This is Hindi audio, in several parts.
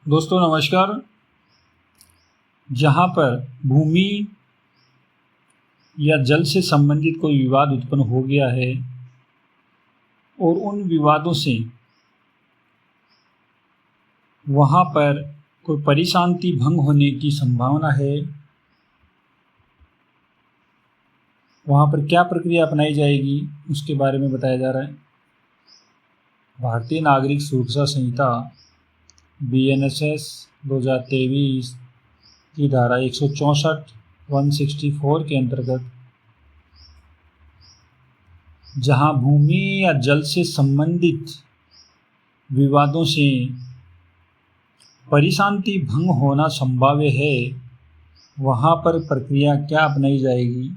दोस्तों नमस्कार। जहाँ पर भूमि या जल से संबंधित कोई विवाद उत्पन्न हो गया है और उन विवादों से वहाँ पर कोई परिशांति भंग होने की संभावना है, वहाँ पर क्या प्रक्रिया अपनाई जाएगी उसके बारे में बताया जा रहा है। भारतीय नागरिक सुरक्षा संहिता BNSS 2023 की धारा 164 के अंतर्गत जहाँ भूमि या जल से संबंधित विवादों से परिशांति भंग होना संभाव्य है, वहाँ पर प्रक्रिया क्या अपनाई जाएगी।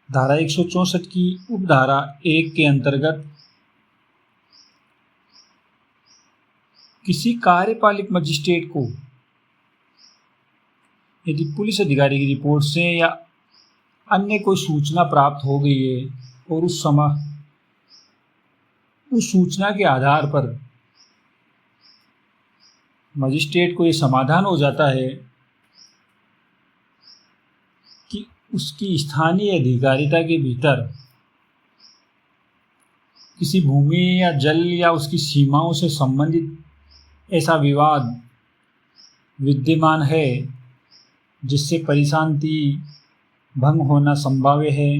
धारा 164 की उपधारा 1 के अंतर्गत किसी कार्यपालिक मजिस्ट्रेट को यदि पुलिस अधिकारी की रिपोर्ट से या अन्य कोई सूचना प्राप्त हो गई है और उस सूचना के आधार पर मजिस्ट्रेट को ये समाधान हो जाता है कि उसकी स्थानीय अधिकारिता के भीतर किसी भूमि या जल या उसकी सीमाओं से संबंधित ऐसा विवाद विद्यमान है जिससे परिशांति भंग होना संभाव्य है,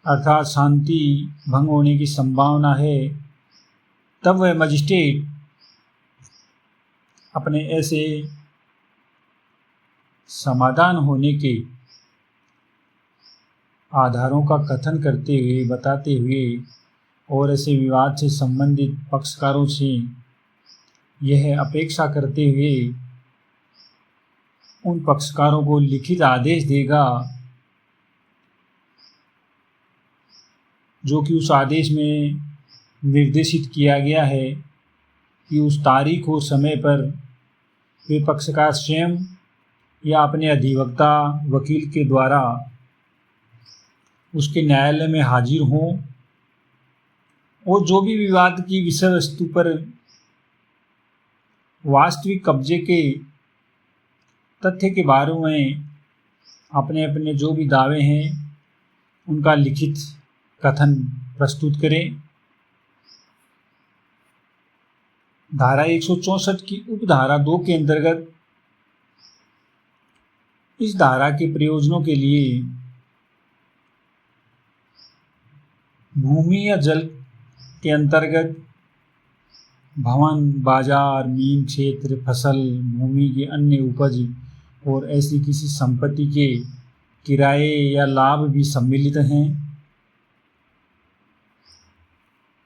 अर्थात शांति भंग होने की संभावना है, तब वह मजिस्ट्रेट अपने ऐसे समाधान होने के आधारों का कथन करते हुए बताते हुए और ऐसे विवाद से संबंधित पक्षकारों से यह अपेक्षा करते हुए उन पक्षकारों को लिखित आदेश देगा जो कि उस आदेश में निर्देशित किया गया है कि उस तारीख और समय पर वे पक्षकार स्वयं या अपने अधिवक्ता वकील के द्वारा उसके न्यायालय में हाजिर हों और जो भी विवाद की विषय वस्तु पर वास्तविक कब्जे के तथ्य के बारे में अपने अपने जो भी दावे हैं उनका लिखित कथन प्रस्तुत करें। धारा 164 की उपधारा 2 के अंतर्गत इस धारा के प्रयोजनों के लिए भूमि या जल के अंतर्गत भवन, बाजार, मीन क्षेत्र, फसल, भूमि की अन्य उपज और ऐसी किसी संपत्ति के किराए या लाभ भी सम्मिलित हैं।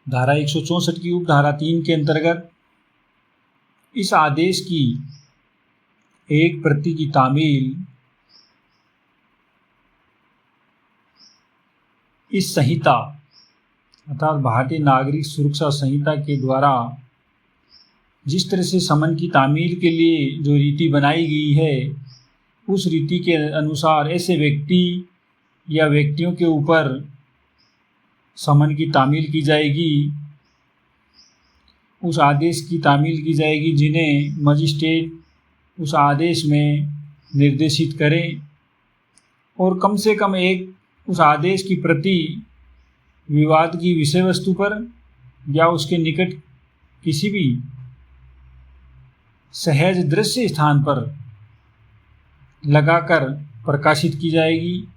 धारा 164 की उपधारा 3 के अंतर्गत इस आदेश की एक प्रति की तामील इस संहिता अर्थात भारतीय नागरिक सुरक्षा संहिता के द्वारा जिस तरह से समन की तामील के लिए जो रीति बनाई गई है, उस रीति के अनुसार ऐसे व्यक्ति या व्यक्तियों के ऊपर समन की तामील की जाएगी, उस आदेश की तामील की जाएगी जिन्हें मजिस्ट्रेट उस आदेश में निर्देशित करें और कम से कम एक उस आदेश की प्रति विवाद की विषय वस्तु पर या उसके निकट किसी भी सहज दृश्य स्थान पर लगाकर प्रकाशित की जाएगी।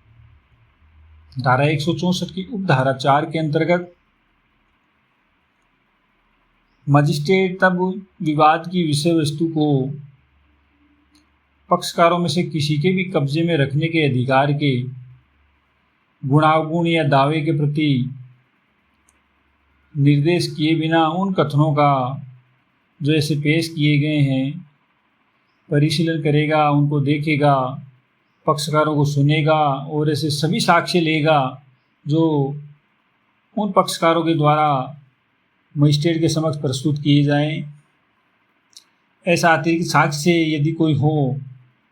धारा 164 की उपधारा 4 के अंतर्गत मजिस्ट्रेट तब विवाद की विषय वस्तु को पक्षकारों में से किसी के भी कब्जे में रखने के अधिकार के गुणावगुण या दावे के प्रति निर्देश किए बिना उन कथनों का जो ऐसे पेश किए गए हैं परिशीलन करेगा, उनको देखेगा, पक्षकारों को सुनेगा और ऐसे सभी साक्ष्य लेगा जो उन पक्षकारों के द्वारा मजिस्ट्रेट के समक्ष प्रस्तुत किए जाएं। ऐसा अतिरिक्त साक्ष्य यदि कोई हो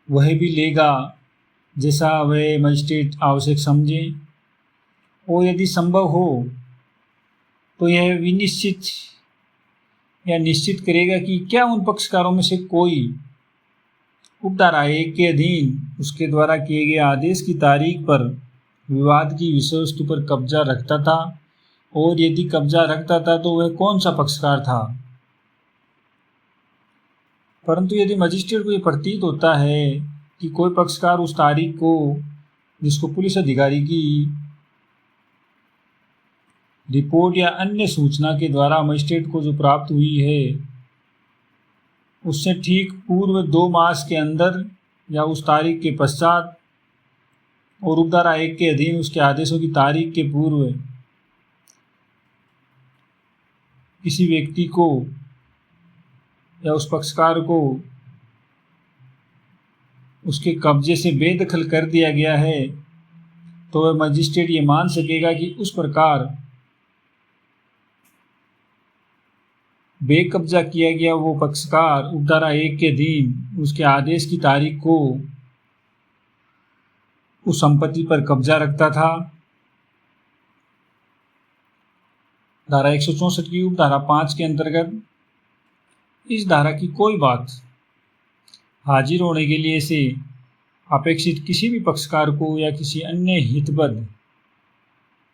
वह भी लेगा जैसा वह मजिस्ट्रेट आवश्यक समझे, और यदि संभव हो तो यह विनिश्चित या निश्चित करेगा कि क्या उन पक्षकारों में से कोई उपधारा 1 के अधीन उसके द्वारा किए गए आदेश की तारीख पर विवाद की विषय वस्तु पर कब्जा रखता था, और यदि कब्जा रखता था तो वह कौन सा पक्षकार था। परंतु यदि मजिस्ट्रेट को यह प्रतीत होता है कि कोई पक्षकार उस तारीख को जिसको पुलिस अधिकारी की रिपोर्ट या अन्य सूचना के द्वारा मजिस्ट्रेट को जो प्राप्त हुई है उससे ठीक पूर्व 2 मास के अंदर या उस तारीख के पश्चात और उपधारा 1 के अधीन उसके आदेशों की तारीख के पूर्व किसी व्यक्ति को या उस पक्षकार को उसके कब्जे से बेदखल कर दिया गया है, तो वह मजिस्ट्रेट ये मान सकेगा कि उस प्रकार बेकब्जा किया गया वो पक्षकार उपधारा 1 के अधीन उसके आदेश की तारीख को उस संपत्ति पर कब्जा रखता था। धारा 164 की उपधारा 5 के अंतर्गत इस धारा की कोई बात हाजिर होने के लिए से अपेक्षित किसी भी पक्षकार को या किसी अन्य हितबद्ध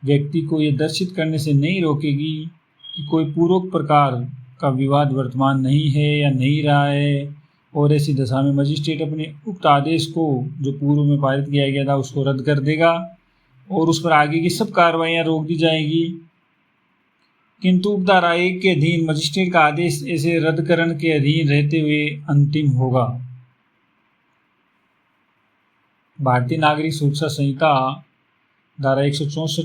व्यक्ति को यह दर्शित करने से नहीं रोकेगी कि कोई पूर्वोक्त प्रकार का विवाद वर्तमान नहीं है या नहीं रहा है, और ऐसी दशा में मजिस्ट्रेट अपने उक्त आदेश को जो पूर्व में पारित किया गया था उसको रद्द कर देगा और उस पर आगे की सब कार्रवाइयाँ रोक दी जाएगी। किंतु उपधारा 1 के अधीन मजिस्ट्रेट का आदेश ऐसे रद्दकरण के अधीन रहते हुए अंतिम होगा। भारतीय नागरिक सुरक्षा संहिता धारा 164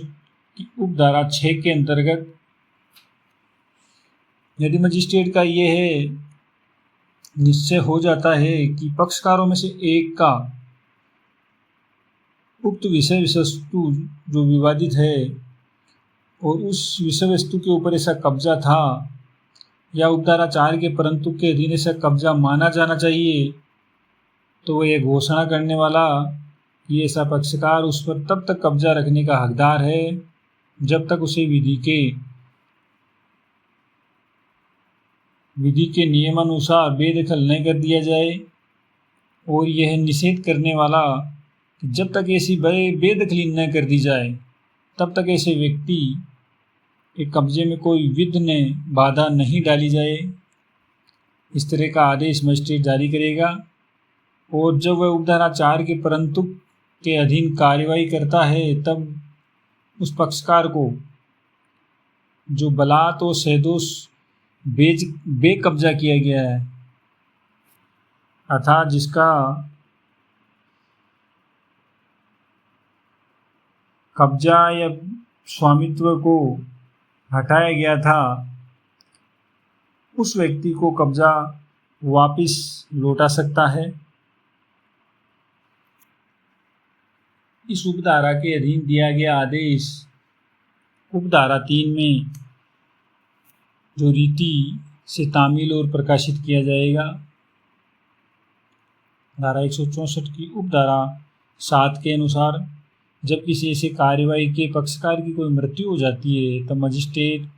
की उपधारा 6 के अंतर्गत यदि मजिस्ट्रेट का यह निश्चय हो जाता है कि पक्षकारों में से एक का उक्त विषय वस्तु जो विवादित है और उस विषय वस्तु के ऊपर ऐसा कब्जा था या उपधारा 4 के परंतु के अधीन ऐसा कब्जा माना जाना चाहिए, तो वह यह घोषणा करने वाला कि ऐसा पक्षकार उस पर तब तक कब्जा रखने का हकदार है जब तक उसे विधि के नियमानुसार बेदखल न कर दिया जाए, और यह निषेध करने वाला कि जब तक ऐसी बेदखली न कर दी जाए तब तक ऐसे व्यक्ति के कब्जे में कोई विघ्न बाधा नहीं डाली जाए। इस तरह का आदेश मजिस्ट्रेट जारी करेगा, और जब वह उपधारा 4 के परंतु के अधीन कार्यवाही करता है तब उस पक्षकार को जो बलात् और सैदोष बेकब्जा किया गया है, अर्थात जिसका कब्जा या स्वामित्व को हटाया गया था, उस व्यक्ति को कब्जा वापस लौटा सकता है। इस उपधारा के अधीन दिया गया आदेश उपधारा 3 में जो रीति से तामील और प्रकाशित किया जाएगा। धारा 164 की उपधारा 7 के अनुसार जब किसी ऐसे कार्यवाही के पक्षकार की कोई मृत्यु हो जाती है तब मजिस्ट्रेट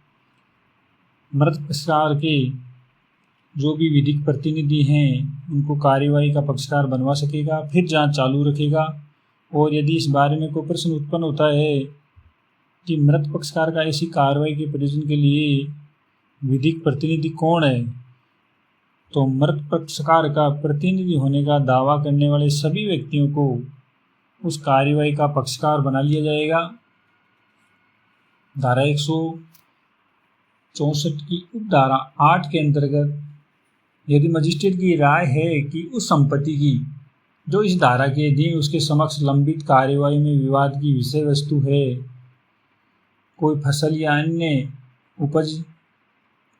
मृत पक्षकार के जो भी विधिक प्रतिनिधि हैं उनको कार्यवाही का पक्षकार बनवा सकेगा, फिर जांच चालू रखेगा। और यदि इस बारे में कोई प्रश्न उत्पन्न होता है कि मृत पक्षकार का ऐसी कार्रवाई के प्रयोजन के लिए विधिक प्रतिनिधि कौन है, तो मृत पक्षकार का प्रतिनिधि होने का दावा करने वाले सभी व्यक्तियों को उस कार्यवाही का पक्षकार बना लिया जाएगा। धारा 164 की उपधारा 8 के अंतर्गत यदि मजिस्ट्रेट की राय है कि उस संपत्ति की जो इस धारा के अधीन उसके समक्ष लंबित कार्यवाही में विवाद की विषय वस्तु है, कोई फसल या अन्य उपज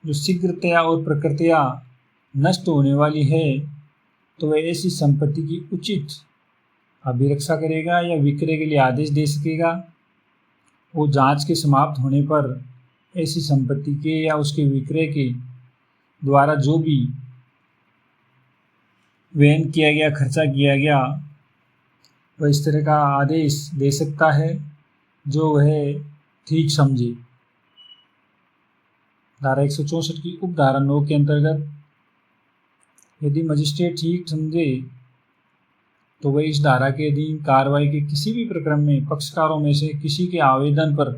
जो शीघ्रतया और प्रकृतया नष्ट होने वाली है, तो वह ऐसी संपत्ति की उचित अभिरक्षा करेगा या विक्रय के लिए आदेश दे सकेगा। वो जांच के समाप्त होने पर ऐसी संपत्ति के या उसके विक्रय के द्वारा जो भी वहन किया गया, खर्चा किया गया, वह इस तरह का आदेश दे सकता है जो वह ठीक समझे। धारा 164 की उपधारा 9 के अंतर्गत यदि मजिस्ट्रेट ठीक समझे तो वह इस धारा के अधीन कार्रवाई के किसी भी प्रकरण में पक्षकारों में से किसी के आवेदन पर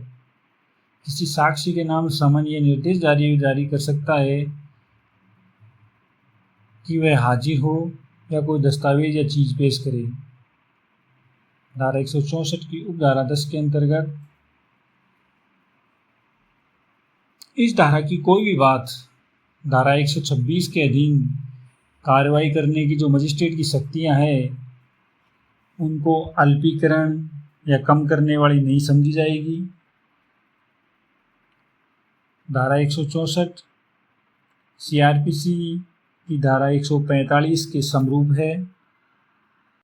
किसी साक्षी के नाम समन या निर्देश जारी कर सकता है कि वह हाजिर हो या कोई दस्तावेज या चीज पेश करे। धारा 164 की उपधारा 10 के अंतर्गत इस धारा की कोई भी बात धारा 126 के अधीन कार्रवाई करने की जो मजिस्ट्रेट की शक्तियां हैं उनको अल्पीकरण या कम करने वाली नहीं समझी जाएगी। धारा 164 CRPC की धारा 145 के समरूप है।